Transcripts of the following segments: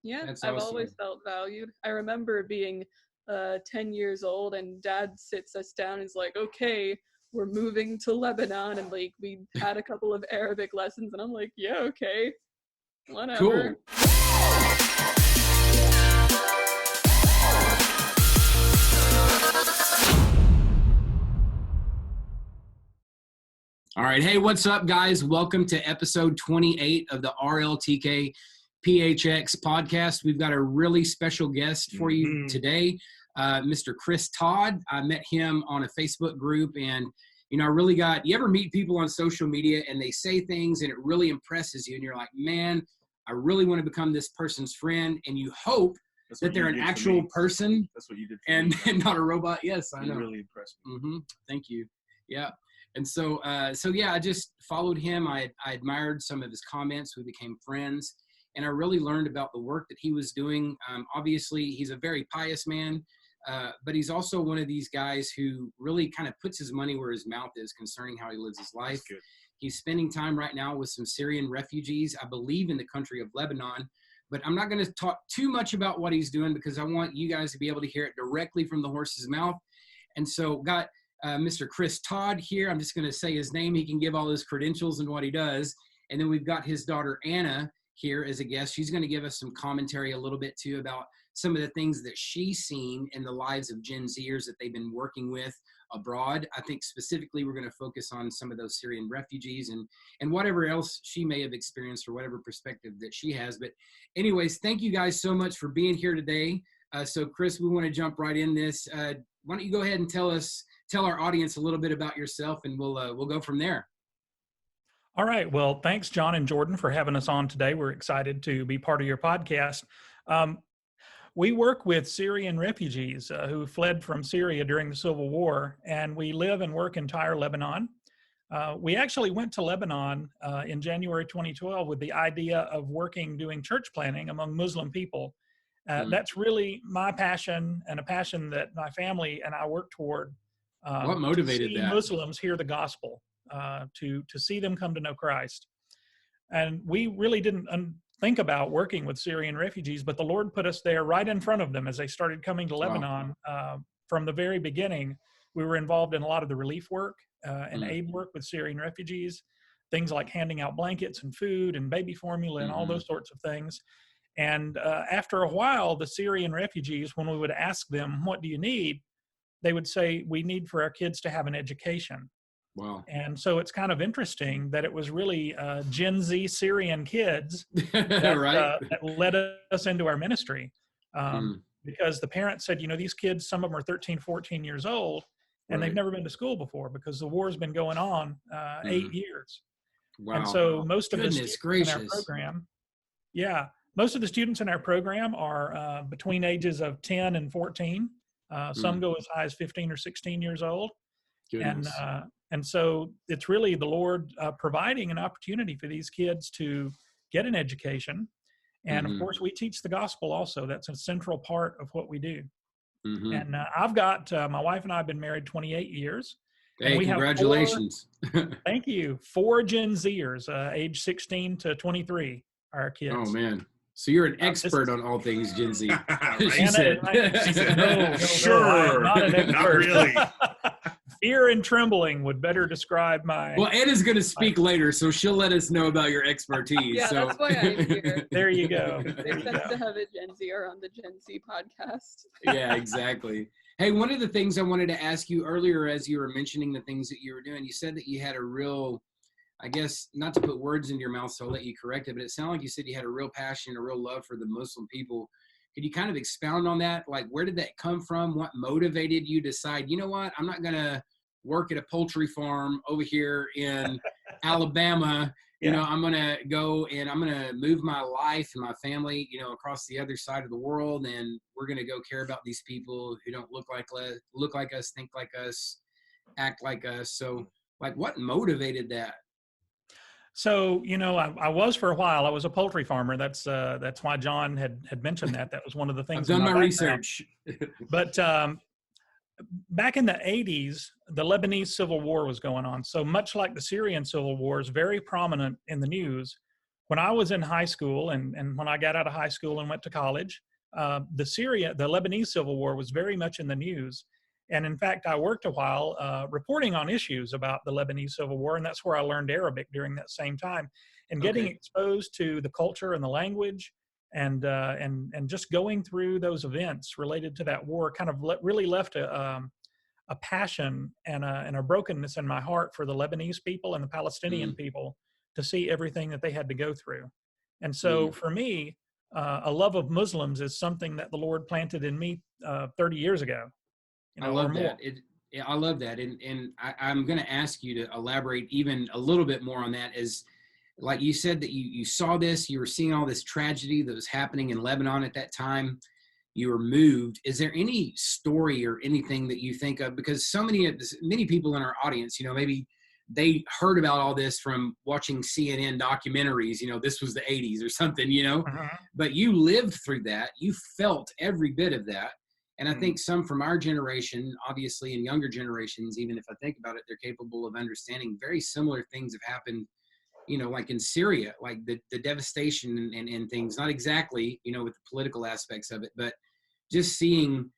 Yeah, That's I've awesome. always felt valued. I remember being 10 years old and Dad sits us down and is like, okay, we're moving to Lebanon, and like we had a couple of Arabic lessons and I'm like, yeah, okay, whatever. Cool. All right. Hey, what's up, guys? Welcome to episode 28 of the RLTK PHX podcast. We've got a really special guest for you today, Mr. Chris Todd. I met him on a Facebook group, and you ever meet people on social media and they say things and it really impresses you, and you're like, man, I really want to become this person's friend, and you hope that they're an actual person. That's what you did and not a robot. Yes, I know. You really impressed me. Thank you. Yeah. And so yeah, I just followed him. I admired some of his comments. We became friends, and I really learned about the work that he was doing. Obviously, he's a very pious man, but he's also one of these guys who really kind of puts his money where his mouth is concerning how he lives his life. He's spending time right now with some Syrian refugees, I believe, in the country of Lebanon. But I'm not going to talk too much about what he's doing because I want you guys to be able to hear it directly from the horse's mouth. And so got Mr. Chris Todd here. I'm just going to say his name. He can give all his credentials and what he does. And then we've got his daughter, Anna, here as a guest. She's going to give us some commentary a little bit, too, about some of the things that she's seen in the lives of GenZers that they've been working with abroad. I think specifically we're going to focus on some of those Syrian refugees and whatever else she may have experienced or whatever perspective that she has. But anyways, thank you guys so much for being here today. So, Chris, we want to jump right in this. Why don't you go ahead and tell our audience a little bit about yourself, and we'll go from there. All right. Well, thanks, John and Jordan, for having us on today. We're excited to be part of your podcast. We work with Syrian refugees who fled from Syria during the Civil War, and we live and work in entire Lebanon. We actually went to Lebanon in January 2012 with the idea of doing church planting among Muslim people. That's really my passion and a passion that my family and I work toward. What motivated that? Muslims hear the gospel, to see them come to know Christ. And we really didn't think about working with Syrian refugees, but the Lord put us there right in front of them as they started coming to Lebanon. From the very beginning, we were involved in a lot of the relief work and aid work with Syrian refugees, things like handing out blankets and food and baby formula and all those sorts of things. And after a while, the Syrian refugees, when we would ask them, what do you need? They would say, we need for our kids to have an education. Wow. And so it's kind of interesting that it was really GenZ Syrian kids that led us into our ministry. Because the parents said, these kids, some of them are 13, 14 years old, and they've never been to school before because the war's been going on 8 years. Wow. And so most of the students gracious. in our program, most of the students in our program are between ages of 10 and 14. Some go as high as 15 or 16 years old. And so it's really the Lord providing an opportunity for these kids to get an education. And of course, we teach the gospel also. That's a central part of what we do. And I've got, my wife and I have been married 28 years. Hey, congratulations. Thank you. 4 GenZers, age 16 to 23, our kids. Oh, man. So you're an expert on all things Gen Z. She said. No, sure. Not an expert. Not really. Fear and trembling would better describe my... Well, Anna's going to speak later, so she'll let us know about your expertise. That's why I'm here. There you go. Makes sense to have a GenZer on the GenZ podcast. Yeah, exactly. Hey, one of the things I wanted to ask you earlier as you were mentioning the things that you were doing, you said that you had a real, I guess, not to put words into your mouth, so I'll let you correct it, but it sounded like you said you had a real passion, a real love for the Muslim people. Could you kind of expound on that? Like, where did that come from? What motivated you to decide, you know what, I'm not going to work at a poultry farm over here in Alabama. You know, I'm going to go and I'm going to move my life and my family, across the other side of the world. And we're going to go care about these people who don't look like us, think like us, act like us. So, like, what motivated that? So, I was for a while. I was a poultry farmer. That's why John had mentioned that. That was one of the things. I've done my research. But back in the 80s, the Lebanese Civil War was going on. So much like the Syrian Civil War is very prominent in the news, when I was in high school and when I got out of high school and went to college, the Lebanese Civil War was very much in the news. And in fact, I worked a while reporting on issues about the Lebanese Civil War, and that's where I learned Arabic during that same time. And getting Okay. exposed to the culture and the language, and just going through those events related to that war, kind of really left a passion and a brokenness in my heart for the Lebanese people and the Palestinian Mm, people, to see everything that they had to go through. And so mm. for me, a love of Muslims is something that the Lord planted in me 30 years ago, I or love more. that. Yeah, I love that. And I'm going to ask you to elaborate even a little bit more on that. As like you said, that you saw this, you were seeing all this tragedy that was happening in Lebanon at that time. You were moved. Is there any story or anything that you think of? Because so many people in our audience, maybe they heard about all this from watching CNN documentaries, this was the 80s or something, Uh-huh. but you lived through that. You felt every bit of that. And I Mm. think some from our generation, obviously, and younger generations, even if I think about it, they're capable of understanding very similar things have happened, like in Syria, like the devastation and things, not exactly, with the political aspects of it, but just seeing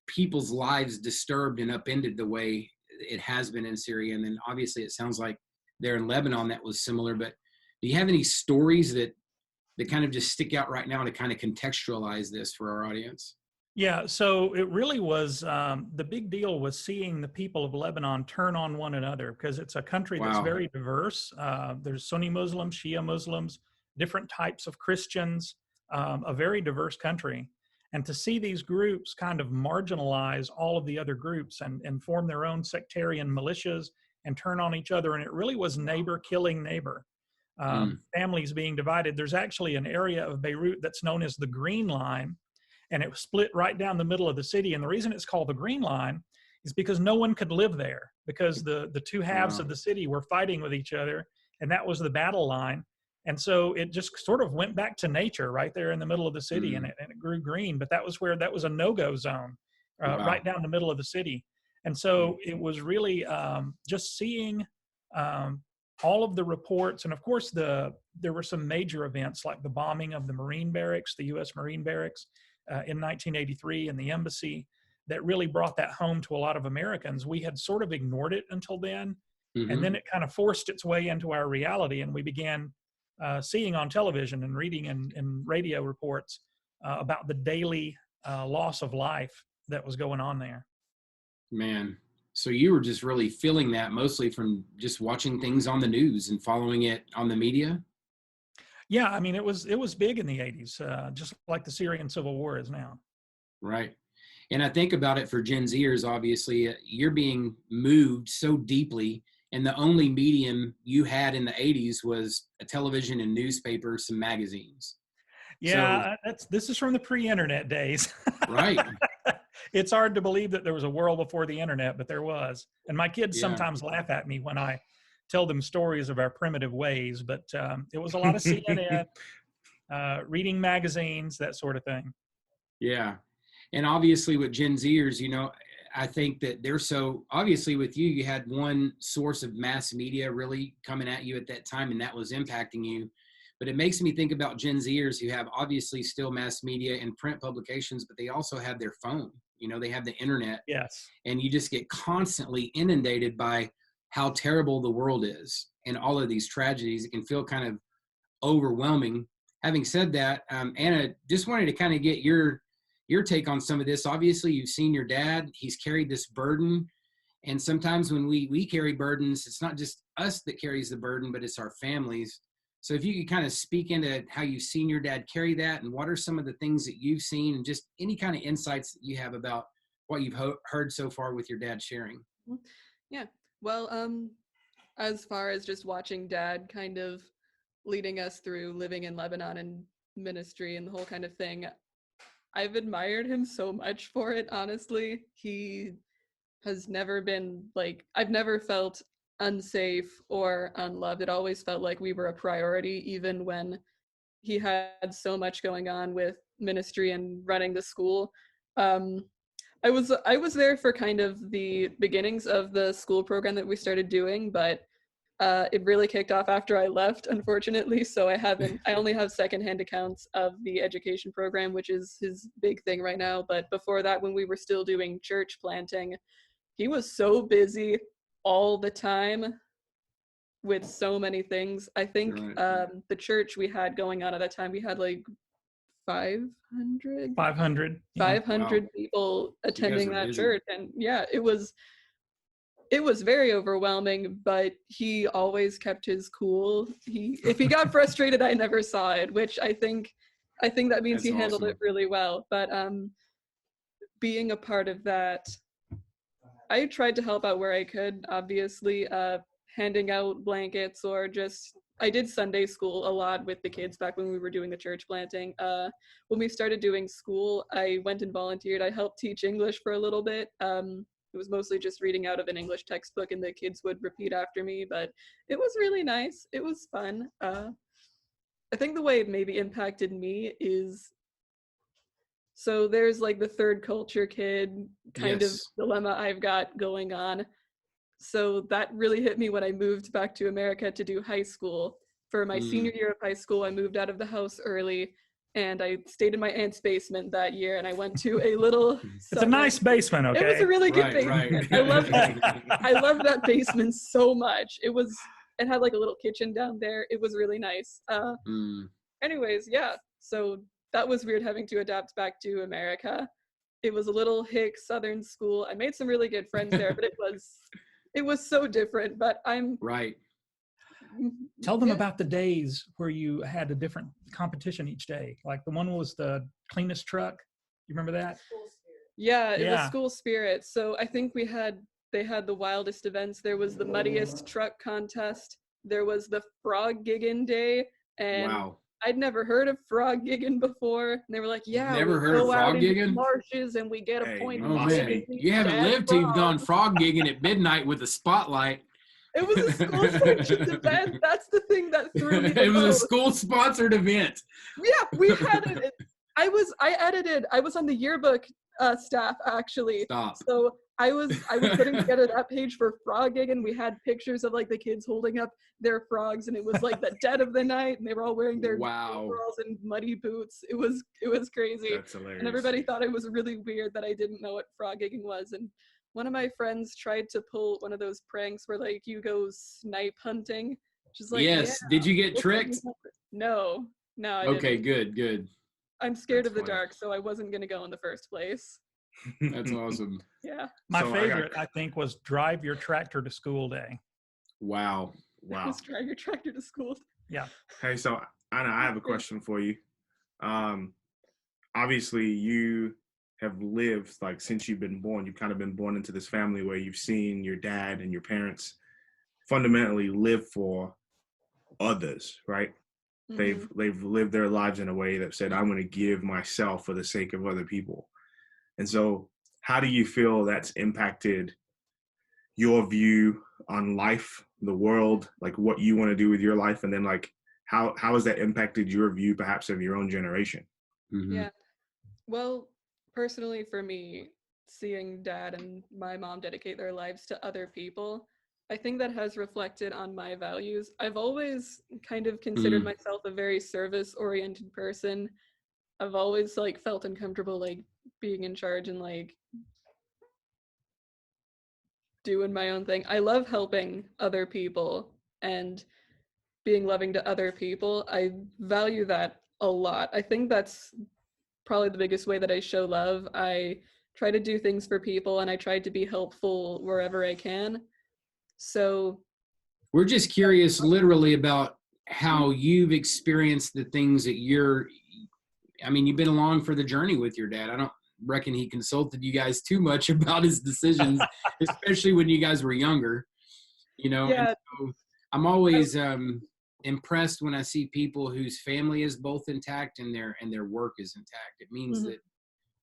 people's lives disturbed and upended the way it has been in Syria. And then obviously it sounds like there in Lebanon that was similar. But do you have any stories that kind of just stick out right now to kind of contextualize this for our audience? Yeah, so it really was, the big deal was seeing the people of Lebanon turn on one another, because it's a country that's Wow. very diverse. There's Sunni Muslims, Shia Muslims, different types of Christians, a very diverse country. And to see these groups kind of marginalize all of the other groups and form their own sectarian militias and turn on each other. And it really was neighbor killing neighbor, Mm, families being divided. There's actually an area of Beirut that's known as the Green Line, and it was split right down the middle of the city. And the reason it's called the Green Line is because no one could live there, because the two halves wow. of the city were fighting with each other, and that was the battle line. And so it just sort of went back to nature right there in the middle of the city, and Mm, it grew green. But that was a no-go zone, wow. right down the middle of the city. And so it was really just seeing um, all of the reports. And of course, there were some major events like the bombing of the Marine barracks, the U.S. Marine barracks, in 1983, and the embassy, that really brought that home to a lot of Americans. We had sort of ignored it until then, and Mm-hmm. then it kind of forced its way into our reality, and we began seeing on television and reading in radio reports about the daily loss of life that was going on there. Man. So you were just really feeling that mostly from just watching things on the news and following it on the media? Yeah, I mean, it was big in the 80s, just like the Syrian civil war is now. Right. And I think about it for Gen Zers, obviously, you're being moved so deeply, and the only medium you had in the 80s was a television and newspaper, some magazines. So, Yeah, this is from the pre-internet days. right. It's hard to believe that there was a world before the internet, but there was. And my kids Yeah. sometimes laugh at me when I tell them stories of our primitive ways, but it was a lot of CNN, reading magazines, that sort of thing. Yeah. And obviously with Gen Zers, I think that they're so obviously with you, you had one source of mass media really coming at you at that time, and that was impacting you. But it makes me think about Gen Zers who have obviously still mass media and print publications, but they also have their phone. They have the internet, Yes. and you just get constantly inundated by how terrible the world is and all of these tragedies. It can feel kind of overwhelming. Having said that, Anna, just wanted to kind of get your take on some of this. Obviously, you've seen your dad; he's carried this burden, and sometimes when we carry burdens, it's not just us that carries the burden, but it's our families. So, if you could kind of speak into how you've seen your dad carry that, and what are some of the things that you've seen, and just any kind of insights that you have about what you've heard so far with your dad sharing. Mhm. Yeah. Well, as far as just watching dad kind of leading us through living in Lebanon and ministry and the whole kind of thing, I've admired him so much for it, honestly. He has never been like, I've never felt unsafe or unloved. It always felt like we were a priority, even when he had so much going on with ministry and running the school. Um, I was there for kind of the beginnings of the school program that we started doing, but It really kicked off after I left, unfortunately. So I only have secondhand accounts of the education program, which is his big thing right now. But before that, when we were still doing church planting, he was so busy all the time with so many things. I think the church we had going on at that time, we had like 500 500 people attending that busy. church. And yeah, it was very overwhelming, but he always kept his cool. If he got frustrated, I never saw it, which I think that means he handled it really well. But being a part of that, I tried to help out where I could, obviously, handing out blankets, or just, I did Sunday school a lot with the kids back when we were doing the church planting. When we started doing school, I went and volunteered. I helped teach English for a little bit. It was mostly just reading out of an English textbook, and the kids would repeat after me, but it was really nice. It was fun. I think the way it maybe impacted me is, so there's like the third culture kid kind of dilemma I've got going on. So that really hit me when I moved back to America to do high school. For my senior year of high school, I moved out of the house early, and I stayed in my aunt's basement that year, and I went to a little It's a nice basement, okay? It was a really good basement. I loved that basement so much. It had like a little kitchen down there. It was really nice. Anyways, yeah. So that was weird having to adapt back to America. It was a little hick Southern school. I made some really good friends there, but it was so different. But Tell them about the days where you had a different competition each day. Like the one was the cleanest truck. You remember that? Yeah, it was school spirit. So I think they had the wildest events. There was the muddiest truck contest. There was the frog gigging day, and I'd never heard of frog gigging before. And they were like, "Yeah, never heard of frog gigging? Marshes, and we get a point." Oh man, you haven't lived till you've gone frog gigging at midnight with a spotlight. It was a school-sponsored event. That's the thing that threw me. It was a school-sponsored event. Yeah, we had it. I was on the yearbook staff, actually. Stop. So I was putting together that page for frog gig, and we had pictures of like the kids holding up their frogs, and it was like the dead of the night, and they were all wearing their overalls and muddy boots. It was crazy. That's hilarious. And everybody thought it was really weird that I didn't know what frog gigging was. And one of my friends tried to pull one of those pranks where like you go snipe hunting. Just like, did you get tricked? No, I okay, didn't. Good. I'm scared of the dark, so I wasn't gonna go in the first place. That's awesome. Yeah. My favorite, I think, was drive your tractor to school day. Wow. Drive your tractor to school. Yeah. Hey, so Anna, I have a question for you. Obviously, you have lived, like, since you've been born, you've kind of been born into this family where you've seen your dad and your parents fundamentally live for others, right? Mm-hmm. They've lived their lives in a way that said, I'm going to give myself for the sake of other people. And so how do you feel that's impacted your view on life, the world, like what you want to do with your life? And then like, how has that impacted your view perhaps of your own generation? Mm-hmm. Yeah. Well, personally for me, seeing dad and my mom dedicate their lives to other people, I think that has reflected on my values. I've always kind of considered myself a very service-oriented person. I've always like felt uncomfortable like being in charge and like doing my own thing. I love helping other people and being loving to other people. I value that a lot. I think that's probably the biggest way that I show love. I try to do things for people, and I try to be helpful wherever I can. So we're just curious literally about how you've experienced the things that you've been along for the journey with your dad. I don't reckon he consulted you guys too much about his decisions, especially when you guys were younger, Yeah. And so I'm always impressed when I see people whose family is both intact and their work is intact. It means that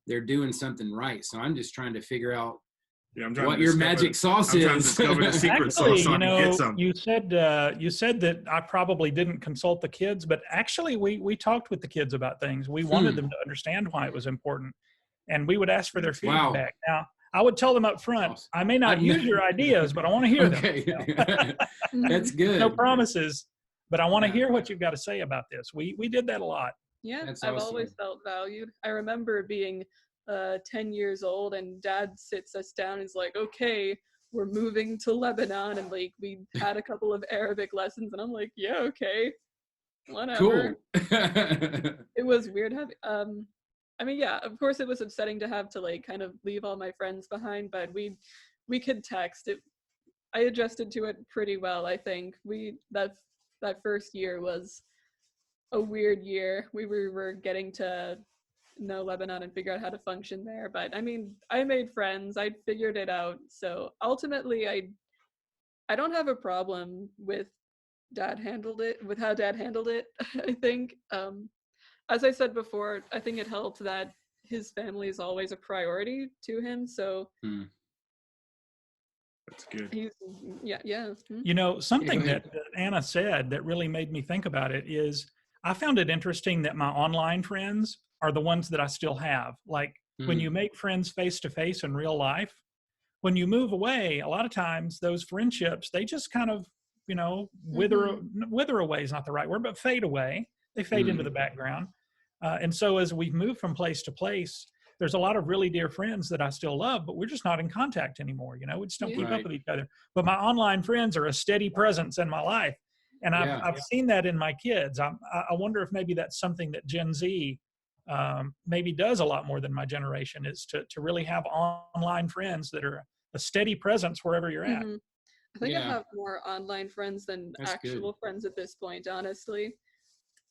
they're doing something right. So I'm just trying to figure out what your magic sauce is. I'm trying to discover the secret sauce so I can get some. You said that I probably didn't consult the kids, but actually we talked with the kids about things. We wanted them to understand why it was important, and we would ask for their feedback. Now, I would tell them up front, Awesome. I may not use your ideas, but I want to hear them. Okay. Mhm. That's good. No promises, but I want to Yeah. hear what you've got to say about this. We did that a lot. Yeah, That's I've awesome. always felt valued. I remember being 10 years old and dad sits us down and is like, okay, we're moving to Lebanon, and like we had a couple of Arabic lessons, and I'm like, yeah, okay, whatever. Cool. It was weird having I mean, yeah, of course it was upsetting to have to like kind of leave all my friends behind, but we could text. I adjusted to it pretty well, I think. That first year was a weird year. We were getting to know Lebanon and figure out how to function there, but I mean, I made friends. I figured it out. So ultimately I don't have a problem with how dad handled it. I think as I said before, I think it helped that his family is always a priority to him. So That's good. he's, yeah. You know, something ahead. that Anna said that really made me think about it is I found it interesting that my online friends are the ones that I still have. Like when you make friends face to face in real life, when you move away, a lot of times those friendships, they just kind of, you know, wither away is not the right word, but fade away. They fade into the background. And so as we move from place to place, there's a lot of really dear friends that I still love, but we're just not in contact anymore. You know, we just don't keep up with each other. But my online friends are a steady presence in my life. And I've seen that in my kids. I wonder if maybe that's something that Gen Z maybe does a lot more than my generation, is to really have online friends that are a steady presence wherever you're at. I think I have more online friends than That's actual friends at this point, honestly.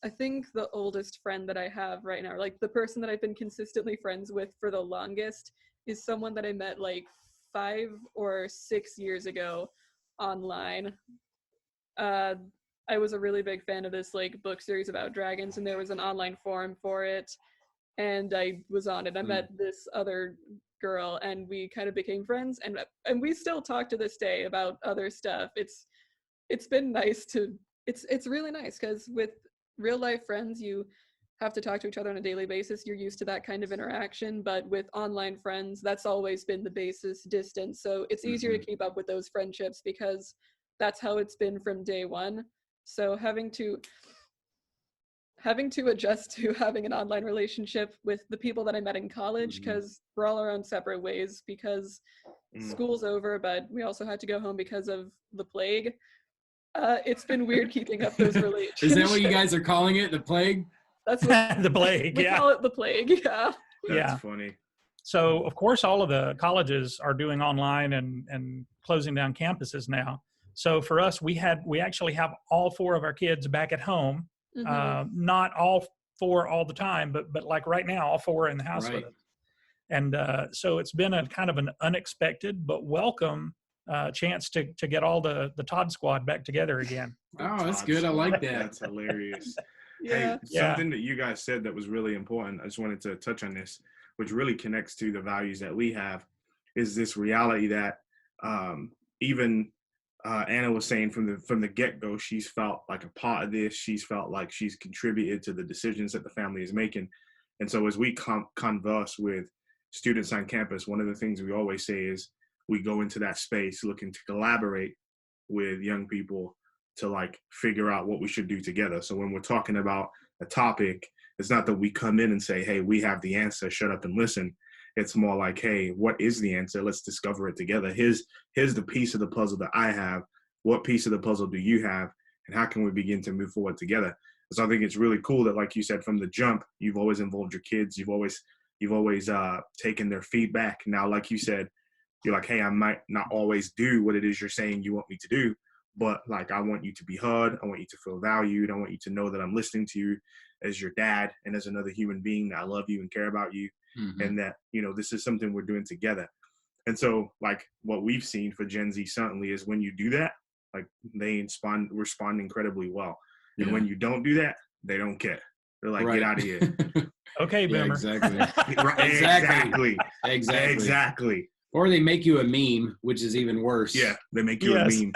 I think the oldest friend that I have right now, like the person that I've been consistently friends with for the longest, is someone that I met like 5 or 6 years ago online. I was a really big fan of this like book series about dragons, and there was an online forum for it, and I was on it. I met this other girl, and we kind of became friends, and we still talk to this day about other stuff. It's been nice to it's really nice because with real life friends, you have to talk to each other on a daily basis. You're used to that kind of interaction, but with online friends, that's always been the basis, distance. So it's easier to keep up with those friendships because that's how it's been from day one. So having to adjust to having an online relationship with the people that I met in college, because we're all our own separate ways because school's over, but we also had to go home because of the plague. It's been weird keeping up those relationships. Is that what you guys are calling it? The plague? That's what The plague. we call it, the plague. Yeah. That's funny. So of course, all of the colleges are doing online and closing down campuses now. So for us, we actually have all 4 of our kids back at home. Not all 4 all the time, but like right now, all 4 are in the house with us. And so it's been a kind of an unexpected but welcome chance to get all the Todd squad back together again. Oh, that's good. I like that. That's hilarious. Yeah. Hey, something that you guys said that was really important, I just wanted to touch on this, which really connects to the values that we have, is this reality that even Anna was saying from the get-go, she's felt like a part of this. She's felt like she's contributed to the decisions that the family is making. And so as we converse with students on campus, one of the things we always say is we go into that space looking to collaborate with young people to like figure out what we should do together. So when we're talking about a topic, it's not that we come in and say, hey, we have the answer, shut up and listen. It's more like, hey, what is the answer? Let's discover it together. Here's the piece of the puzzle that I have. What piece of the puzzle do you have? And how can we begin to move forward together? So I think it's really cool that, like you said, from the jump, you've always involved your kids. You've always taken their feedback. Now, like you said, you're like, hey, I might not always do what it is you're saying you want me to do, but like, I want you to be heard. I want you to feel valued. I want you to know that I'm listening to you as your dad and as another human being, that I love you and care about you. And that, you know, this is something we're doing together. And so like what we've seen for Gen Z certainly is when you do that, like they respond incredibly well. And when you don't do that, they don't care. They're like, get out of here. Okay, boomer. Exactly. Exactly. Or they make you a meme, which is even worse. Yeah, they make you a meme.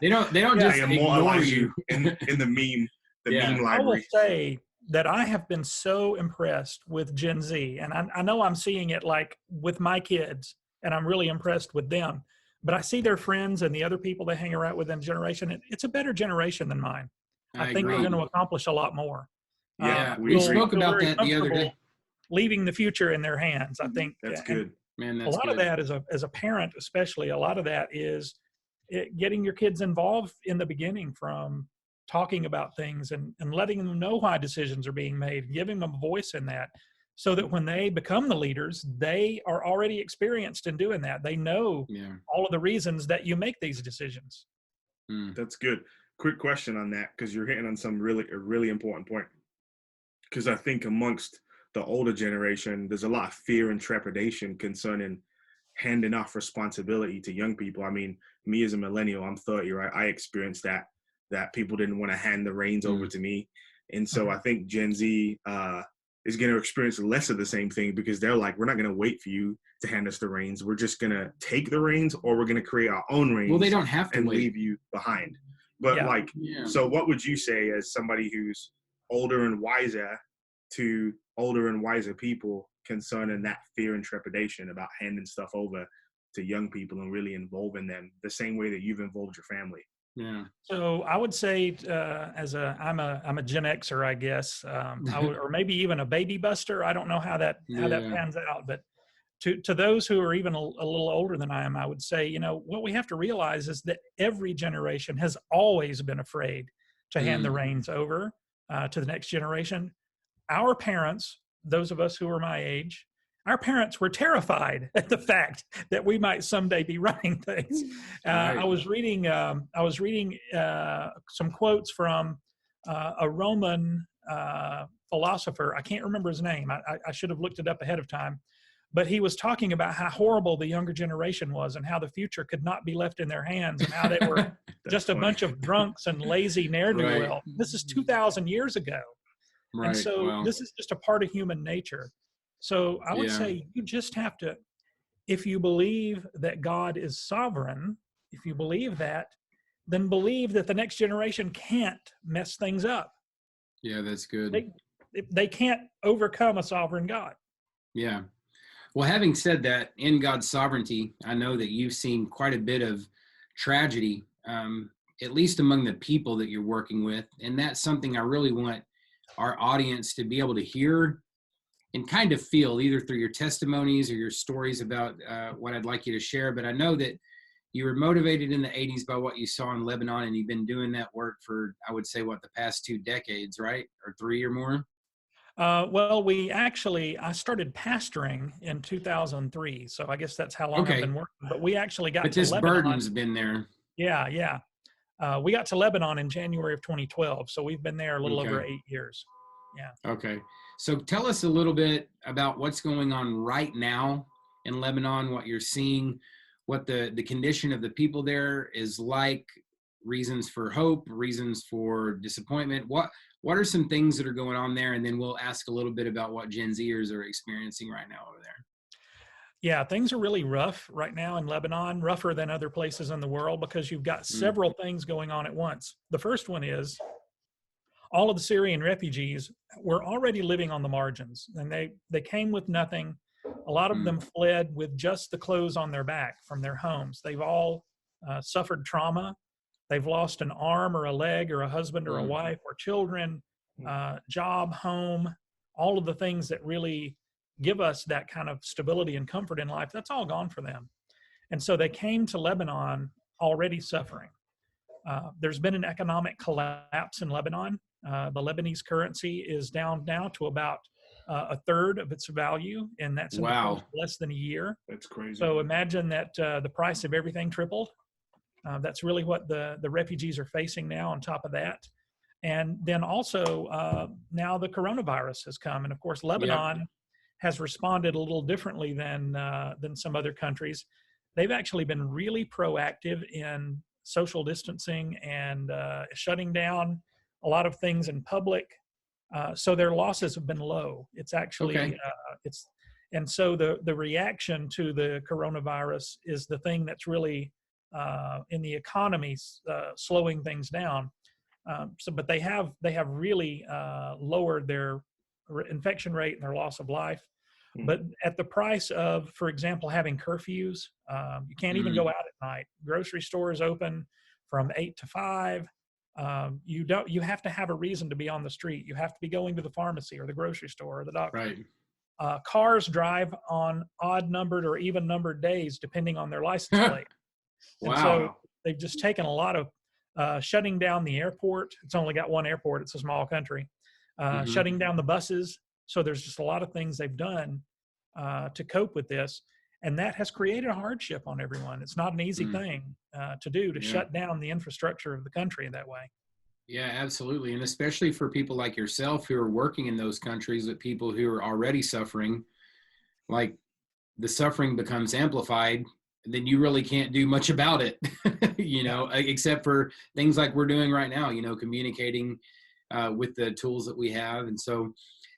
They don't just ignore you in the meme library. I will say that I have been so impressed with Gen Z, and I know I'm seeing it like with my kids. and I'm really impressed with them. But I see their friends and the other people they hang around with in generation. It's a better generation than mine. I I think we're agree. going to accomplish a lot more. Yeah, we We agree. spoke Feel about very that the other comfortable day. leaving the future in their hands. I think That's and good. Man, a that's lot of good. that as a parent, especially, a lot of that is getting your kids involved in the beginning, from talking about things and letting them know why decisions are being made, giving them a voice in that, so that when they become the leaders, they are already experienced in doing that. They know Yeah. all of the reasons that you make these decisions. Mm. That's good. Quick question on that, because you're hitting on some a really important point. Because I think amongst the older generation, there's a lot of fear and trepidation concerning handing off responsibility to young people. I mean, me as a millennial, I'm 30, right? I experienced that people didn't want to hand the reins over to me. And so I think Gen Z is going to experience less of the same thing, because they're like, we're not going to wait for you to hand us the reins. We're just going to take the reins, or we're going to create our own reins. Well, they don't have to and wait. leave you behind. But Yeah. so what would you say as somebody who's older and wiser to older and wiser people concerning that fear and trepidation about handing stuff over to young people and really involving them the same way that you've involved your family? Yeah. So I would say, I'm a Gen Xer, I guess, or maybe even a baby buster. I don't know how that pans out, but to those who are even a little older than I am, I would say, what we have to realize is that every generation has always been afraid to hand the reins over to the next generation. Our parents, those of us who are my age, our parents were terrified at the fact that we might someday be running things. Right. I was reading some quotes from a Roman philosopher. I can't remember his name. I should have looked it up ahead of time. But he was talking about how horrible the younger generation was, and how the future could not be left in their hands, and how they were just a bunch of drunks and lazy ne'er-do-well. Right. This is 2,000 years ago. Right. And so Wow. this is just a part of human nature. So I would Yeah. say you just have to, if you believe that God is sovereign, if you believe that, then believe that the next generation can't mess things up. Yeah, that's good. They can't overcome a sovereign God. Yeah. Well, having said that, in God's sovereignty, I know that you've seen quite a bit of tragedy, at least among the people that you're working with. And that's something I really want our audience to be able to hear and kind of feel, either through your testimonies or your stories about what I'd like you to share. But I know that you were motivated in the 80s by what you saw in Lebanon, and you've been doing that work for, I would say, the past 2 decades, right? Or 3 or more? Well, I started pastoring in 2003. So I guess that's how long I've been working. But we actually got to Lebanon. But this burden's been there. Yeah. We got to Lebanon in January of 2012. So we've been there a little over 8 years. Yeah. Okay. So tell us a little bit about what's going on right now in Lebanon, what you're seeing, what the condition of the people there is like, reasons for hope, reasons for disappointment. What are some things that are going on there? And then we'll ask a little bit about what Gen Zers are experiencing right now over there. Yeah, things are really rough right now in Lebanon, rougher than other places in the world, because you've got several things going on at once. The first one is all of the Syrian refugees were already living on the margins, and they came with nothing. A lot of them fled with just the clothes on their back from their homes. They've all suffered trauma. They've lost an arm or a leg or a husband or a wife or children, job, home, all of the things that really give us that kind of stability and comfort in life. That's all gone for them. And so they came to Lebanon already suffering. There's been an economic collapse in Lebanon. The Lebanese currency is down now to about a third of its value, and that's in the course of less than a year. That's crazy. So imagine that the price of everything tripled. That's really what the refugees are facing now on top of that. And then also now the coronavirus has come. And of course, Lebanon has responded a little differently than some other countries. They've actually been really proactive in social distancing and shutting down a lot of things in public. So their losses have been low. It's actually, and so the reaction to the coronavirus is the thing that's really in the economy slowing things down. But they have really lowered their infection rate and their loss of life. but at the price of, for example, having curfews. You can't even go out at night. Grocery stores open from 8 to 5. You have to have a reason to be on the street. You have to be going to the pharmacy or the grocery store or the doctor. Right. Cars drive on odd numbered or even numbered days depending on their license plate. Wow. And so they've just taken a lot of shutting down the airport. It's only got one airport. It's a small country. Shutting down the buses. So there's just a lot of things they've done to cope with this. And that has created a hardship on everyone. It's not an easy thing to do, to shut down the infrastructure of the country that way. Yeah, absolutely. And especially for people like yourself who are working in those countries with people who are already suffering, like the suffering becomes amplified, then you really can't do much about it, except for things like we're doing right now, communicating with the tools that we have. And so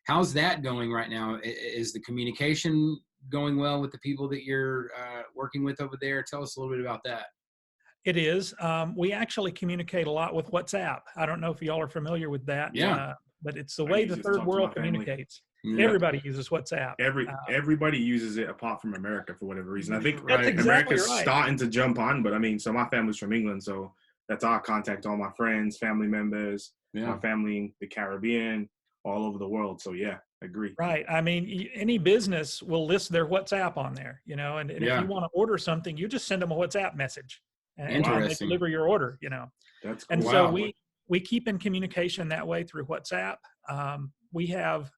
how's that going right now? Is the communication going well with the people that you're working with over there? Tell us a little bit about that. It is. We actually communicate a lot with WhatsApp. I don't know if y'all are familiar with that. Yeah. But it's the way the third world communicates. Yeah. Everybody uses WhatsApp. Everybody uses it apart from America for whatever reason. I think America's starting to jump on, but I mean, so my family's from England, so that's our contact, all my friends, family members, my family in the Caribbean, all over the world. So yeah, I agree. Right. I mean, any business will list their WhatsApp on there, and if you want to order something, you just send them a WhatsApp message and they deliver your order, That's cool. And so we keep in communication that way through WhatsApp. We have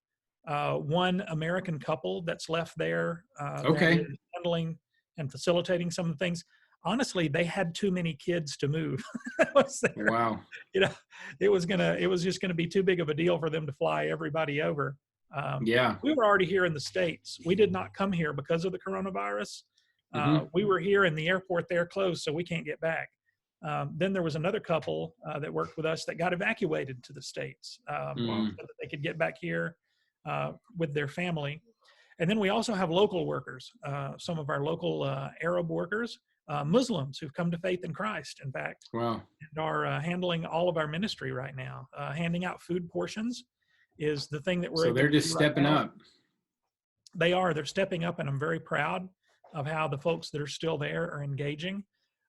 one American couple that's left there that is handling and facilitating some of the things. Honestly, they had too many kids to move. Wow. It was just gonna be too big of a deal for them to fly everybody over. We were already here in the States. We did not come here because of the coronavirus. We were here and the airport there closed, so we can't get back. Then there was another couple that worked with us that got evacuated to the States so that they could get back here with their family. And then we also have local workers, some of our local Arab workers, Muslims who've come to faith in Christ, in fact, and are handling all of our ministry right now. Handing out food portions is the thing that we're So they're just stepping up. They are. They're stepping up, and I'm very proud of how the folks that are still there are engaging.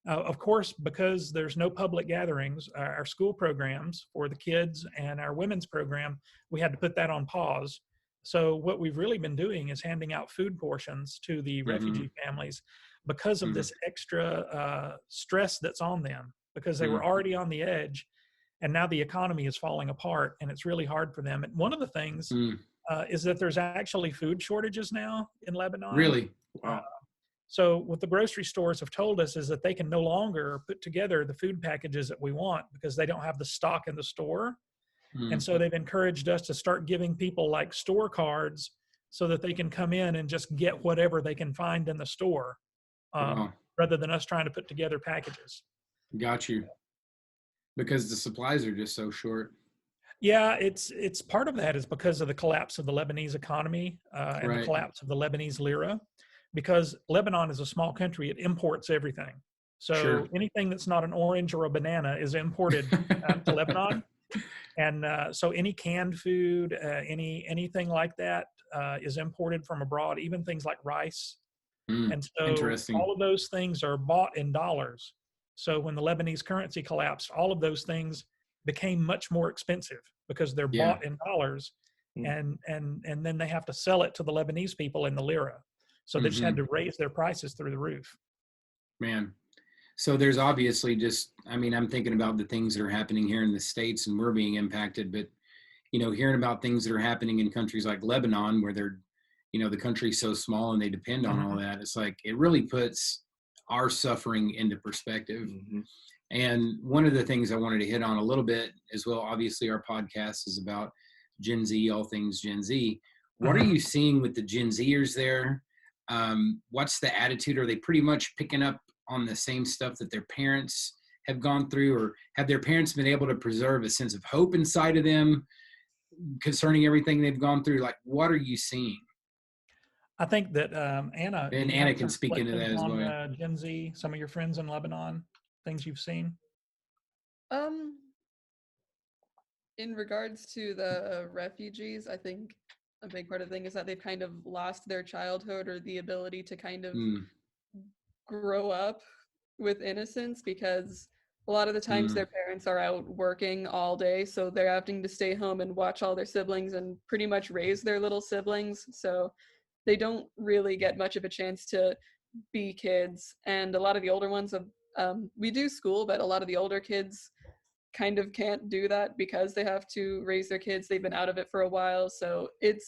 Of course, because there's no public gatherings, our school programs for the kids and our women's program, we had to put that on pause. So what we've really been doing is handing out food portions to the refugee families because of this extra stress that's on them, because they were already on the edge and now the economy is falling apart and it's really hard for them. And one of the things is that there's actually food shortages now in Lebanon. Really? Wow. So what the grocery stores have told us is that they can no longer put together the food packages that we want because they don't have the stock in the store. And so they've encouraged us to start giving people like store cards so that they can come in and just get whatever they can find in the store rather than us trying to put together packages. Got you. Because the supplies are just so short. Yeah, it's part of that is because of the collapse of the Lebanese economy and the collapse of the Lebanese lira. Because Lebanon is a small country, it imports everything. So anything that's not an orange or a banana is imported to Lebanon. And so any canned food, anything like that is imported from abroad, even things like rice. And so all of those things are bought in dollars. So when the Lebanese currency collapsed, all of those things became much more expensive because they're bought in dollars and then they have to sell it to the Lebanese people in the lira. So they just had to raise their prices through the roof. Man. So there's obviously I'm thinking about the things that are happening here in the States and we're being impacted, but, hearing about things that are happening in countries like Lebanon where they're, the country's so small and they depend on all that. It's like, it really puts our suffering into perspective. And one of the things I wanted to hit on a little bit as well, obviously our podcast is about Gen Z, all things Gen Z. What are you seeing with the Gen Zers there? What's the attitude? Are they pretty much picking up on the same stuff that their parents have gone through, or have their parents been able to preserve a sense of hope inside of them concerning everything they've gone through? Like, what are you seeing? I think that Anna can speak into that as well. Gen Z, some of your friends in Lebanon, things you've seen. In regards to the refugees, I think a big part of the thing is that they've kind of lost their childhood or the ability to kind of Mm, grow up with innocence, because a lot of the times mm, their parents are out working all day, so they're having to stay home and watch all their siblings and pretty much raise their little siblings. So they don't really get much of a chance to be kids. And a lot of the older ones have, we do school, but a lot of the older kids kind of can't do that because they have to raise their kids. They've been out of it for a while, so it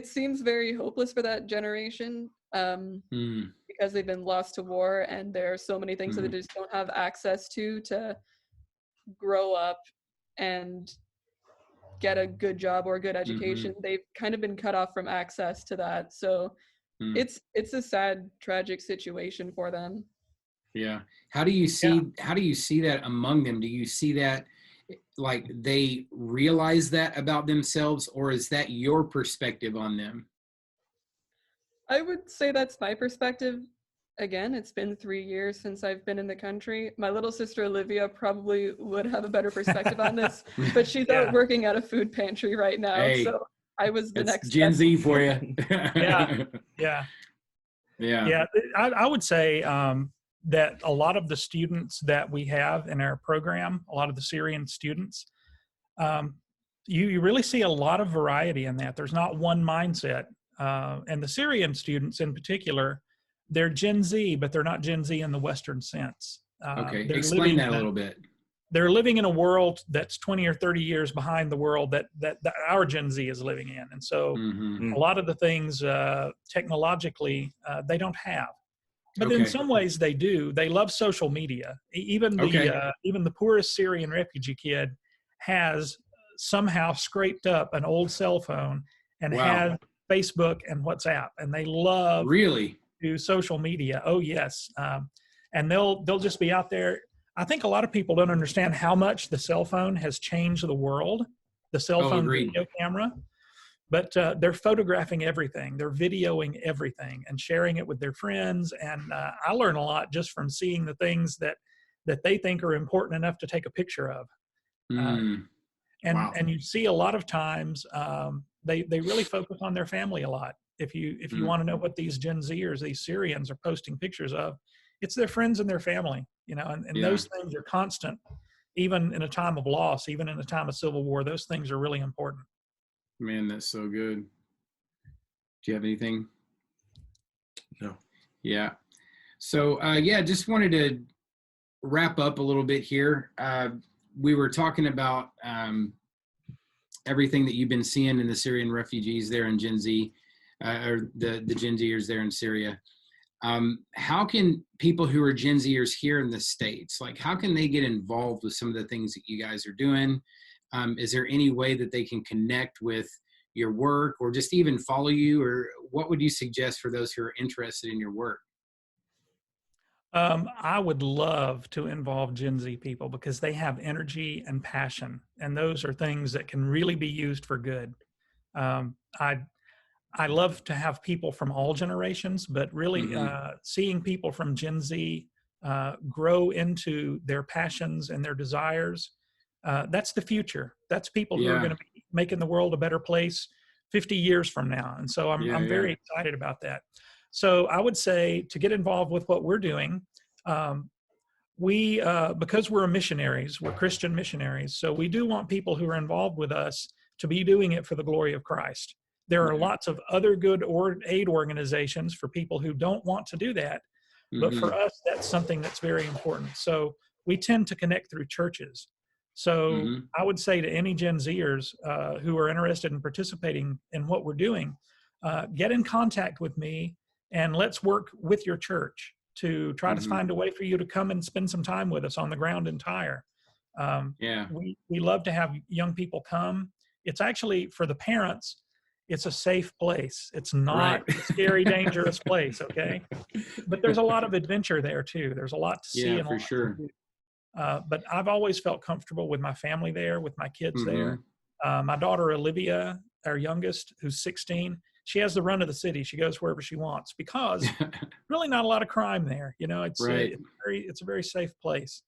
seems very hopeless for that generation, mm, because they've been lost to war, and there are so many things that mm, they just don't have access to grow up and get a good job or a good mm-hmm, education. They've kind of been cut off from access to that, so mm. it's a sad, tragic situation for them. Yeah. Yeah. How do you see that among them? Do you see that like they realize that about themselves, or is that your perspective on them? I would say that's my perspective. Again, it's been 3 years since I've been in the country. My little sister Olivia probably would have a better perspective on this, but she's out Yeah. working at a food pantry right now. Hey, So I was the that's next Gen best. Z for you. Yeah. Yeah. Yeah. Yeah. I would say that a lot of the students that we have in our program, a lot of the Syrian students, um, you really see a lot of variety in that. There's not one mindset. And the Syrian students in particular, they're Gen Z, but they're not Gen Z in the Western sense. Okay. They're Explain living that a little bit. they're living in a world that's 20 or 30 years behind the world that our Gen Z is living in. And so Mm-hmm. a lot of the things technologically they don't have. But in Okay. some ways they do. They love social media. Okay. Even the poorest Syrian refugee kid has somehow scraped up an old cell phone and Wow. has Facebook and WhatsApp, and they love Really? to social media. Oh yes, and they'll just be out there. I think a lot of people don't understand how much the cell phone has changed the world. The cell Oh, phone agreed. video camera. But they're photographing everything, they're videoing everything and sharing it with their friends. And I learn a lot just from seeing the things that they think are important enough to take a picture of. Uh, Mm. Wow. and you see a lot of times they really focus on their family a lot. If you Mm. want to know what these Gen Zers, these Syrians are posting pictures of, it's their friends and their family, and Yeah. those things are constant, even in a time of loss, even in a time of civil war. Those things are really important. Man, that's so good. Do you have anything? No. Yeah. So, yeah, just wanted to wrap up a little bit here. We were talking about everything that you've been seeing in the Syrian refugees there in Gen Z, or the Gen Zers there in Syria. How can people who are Gen Zers here in the States, like how can they get involved with some of the things that you guys are doing? Is there any way that they can connect with your work or just even follow you? Or what would you suggest for those who are interested in your work? I would love to involve Gen Z people because they have energy and passion, and those are things that can really be used for good. Um, I I love to have people from all generations, but really Mm-hmm. seeing people from Gen Z grow into their passions and their desires. That's the future. That's people who are Yeah. going to be making the world a better place 50 years from now. And so Yeah. I'm Yeah. very excited about that. So I would say to get involved with what we're doing, um, we because we're missionaries, we're Christian missionaries, so we do want people who are involved with us to be doing it for the glory of Christ. There are Yeah. lots of other good aid organizations for people who don't want to do that, but Mm-hmm. for us that's something that's very important. So we tend to connect through churches. So Mm-hmm. I would say to any Gen Zers who are interested in participating in what we're doing, get in contact with me and let's work with your church to try to Mm-hmm. find a way for you to come and spend some time with us on the ground in Tyre. Yeah. We love to have young people come. It's actually, for the parents, it's a safe place. It's not Right. a scary, dangerous place, okay? But there's a lot of adventure there too. There's a lot to see Yeah, and a for lot to sure. do. But I've always felt comfortable with my family there, with my kids Mm-hmm. there. My daughter Olivia, our youngest, who's 16, she has the run of the city. She goes wherever she wants because really not a lot of crime there. Right. It's a very safe place.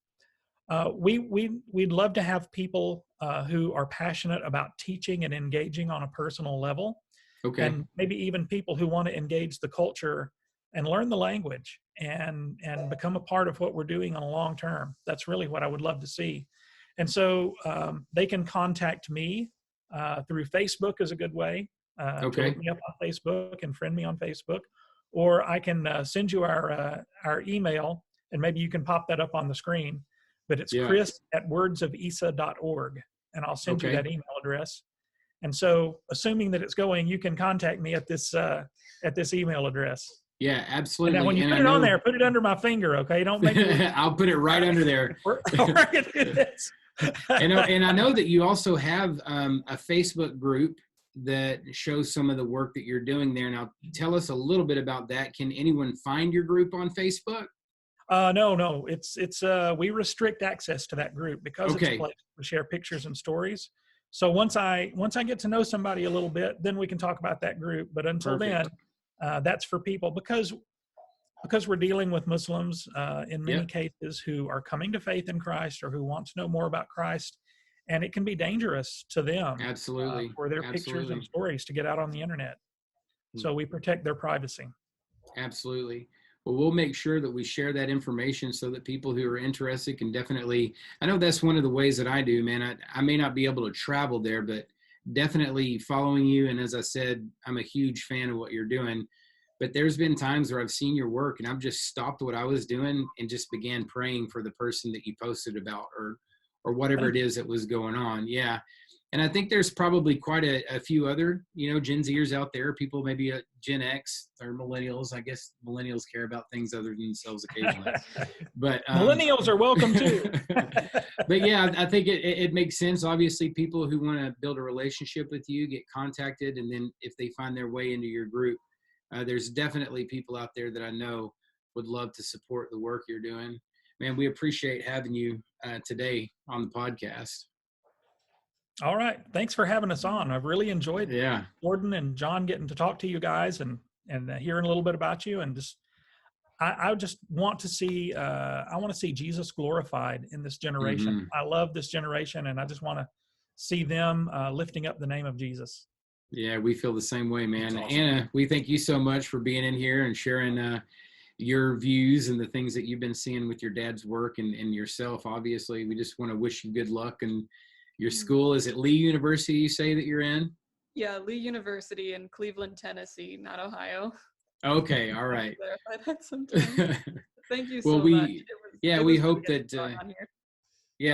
We'd love to have people who are passionate about teaching and engaging on a personal level, Okay. and maybe even people who want to engage the culture and learn the language and become a part of what we're doing on a long term. That's really what I would love to see. And so they can contact me through Facebook is a good way to Okay. look me up on Facebook and friend me on Facebook, or I can send you our email, and maybe you can pop that up on the screen. But it's Yeah. chris@wordsofisa.org, and I'll send you Okay. that email address. And so, assuming that it's going, you can contact me at this email address. Yeah, And absolutely. now, when you And put I it on know there, put it under my finger, okay? Don't make me. I'll put it right under there. We're gonna do this. And I know that you also have a Facebook group that shows some of the work that you're doing there. Now, tell us a little bit about that. Can anyone find your group on Facebook? No. It's we restrict access to that group because it's a Okay. place to share pictures and stories. So once I get to know somebody a little bit, then we can talk about that group. But until Perfect. then, that's for people because we're dealing with Muslims in many Yep. cases who are coming to faith in Christ or who want to know more about Christ, and it can be dangerous to them Absolutely. for their pictures Absolutely. and stories to get out on the internet. So we protect their privacy. Absolutely. Well, we'll make sure that we share that information so that people who are interested can definitely, I know that's one of the ways that I do, man. I may not be able to travel there, but definitely following you. And as I said, I'm a huge fan of what you're doing. But there's been times where I've seen your work and I've just stopped what I was doing and just began praying for the person that you posted about or whatever it is that was going on. Yeah. And I think there's probably quite a few other, Gen Zers out there, people maybe Gen X or millennials. I guess millennials care about things other than themselves occasionally. But Millennials are welcome too. but yeah, I think it makes sense. Obviously, people who want to build a relationship with you get contacted. And then if they find their way into your group, there's definitely people out there that I know would love to support the work you're doing. Man, we appreciate having you today on the podcast. All right. Thanks for having us on. I've really enjoyed Gordon and John getting to talk to you guys and hearing a little bit about you. And just, I just want to see, I want to see Jesus glorified in this generation. Mm-hmm. I love this generation, and I just want to see them lifting up the name of Jesus. Yeah, we feel the same way, man. Awesome. Anna, we thank you so much for being in here and sharing your views and the things that you've been seeing with your dad's work and yourself. Obviously, we just want to wish you good luck. And your school, is it Lee University you say that you're in? Yeah, Lee University in Cleveland, Tennessee, not Ohio. Okay, all right. Thank you so much. We hope that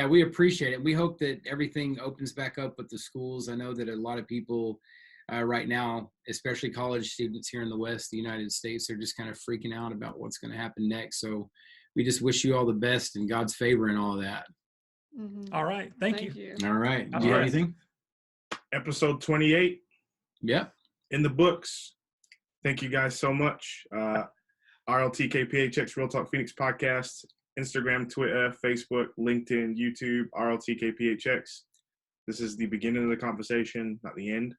we appreciate it. We hope that everything opens back up with the schools. I know that a lot of people right now, especially college students here in the West, the United States, are just kind of freaking out about what's going to happen next. So we just wish you all the best and God's favor and all that. Mm-hmm. All right. Thank you. All right. Do you have anything? Episode 28. Yep. In the books. Thank you guys so much. RLTKPHX Real Talk Phoenix Podcast, Instagram, Twitter, Facebook, LinkedIn, YouTube, RLTKPHX. This is the beginning of the conversation, not the end.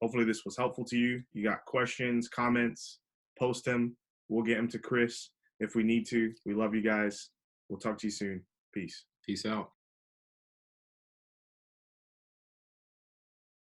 Hopefully this was helpful to you. You got questions, comments, post them. We'll get them to Chris if we need to. We love you guys. We'll talk to you soon. Peace. Peace out.